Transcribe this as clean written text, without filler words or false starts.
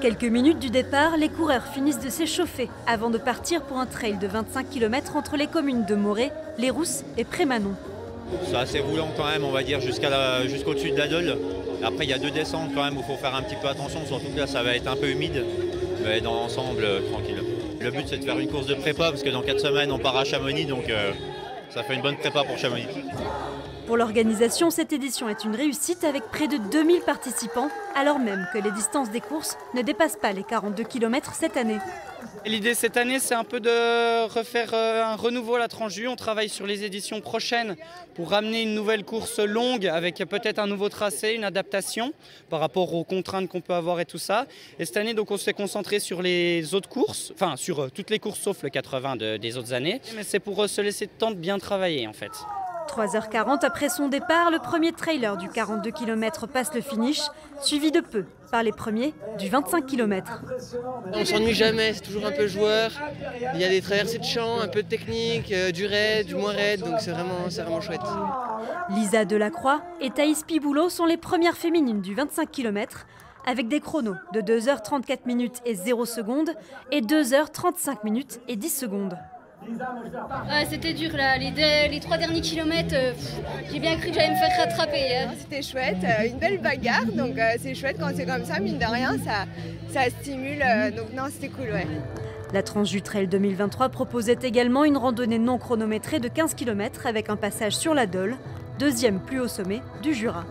quelques minutes du départ, les coureurs finissent de s'échauffer avant de partir pour un trail de 25 km entre les communes de Morée, Les Rousses et Prémanon. C'est assez roulant quand même, on va dire, jusqu'au-dessus de la Dole. Après, il y a 2 descentes quand même où il faut faire un petit peu attention, surtout que là, ça va être un peu humide, mais dans l'ensemble, tranquille. Le but, c'est de faire une course de prépa, parce que dans 4 semaines, on part à Chamonix, donc ça fait une bonne prépa pour Chamonix. Pour l'organisation, cette édition est une réussite avec près de 2000 participants, alors même que les distances des courses ne dépassent pas les 42 km cette année. L'idée cette année, c'est un peu de refaire un renouveau à la Tranche-Juin. On travaille sur les éditions prochaines pour ramener une nouvelle course longue avec peut-être un nouveau tracé, une adaptation par rapport aux contraintes qu'on peut avoir et tout ça. Et cette année, donc, on s'est concentré sur les autres courses, enfin sur toutes les courses sauf le 80 des autres années. Mais c'est pour se laisser le temps de bien travailler en fait. 3h40 après son départ, le premier trailer du 42 km passe le finish, suivi de peu par les premiers du 25 km. On s'ennuie jamais, c'est toujours un peu joueur. Il y a des traversées de champs, un peu de technique, du raid, du moins raid, donc c'est vraiment chouette. Lisa Delacroix et Thaïs Piboulot sont les premières féminines du 25 km, avec des chronos de 2h34 minutes et 0 secondes et 2h35 minutes et 10 secondes. C'était dur là, les 3 derniers kilomètres, j'ai bien cru que j'allais me faire rattraper. C'était chouette, une belle bagarre, donc c'est chouette quand c'est comme ça, mine de rien, ça stimule, donc non, c'était cool, ouais. La Tranche du Trail 2023 proposait également une randonnée non chronométrée de 15 km avec un passage sur la Dole, deuxième plus haut sommet du Jura.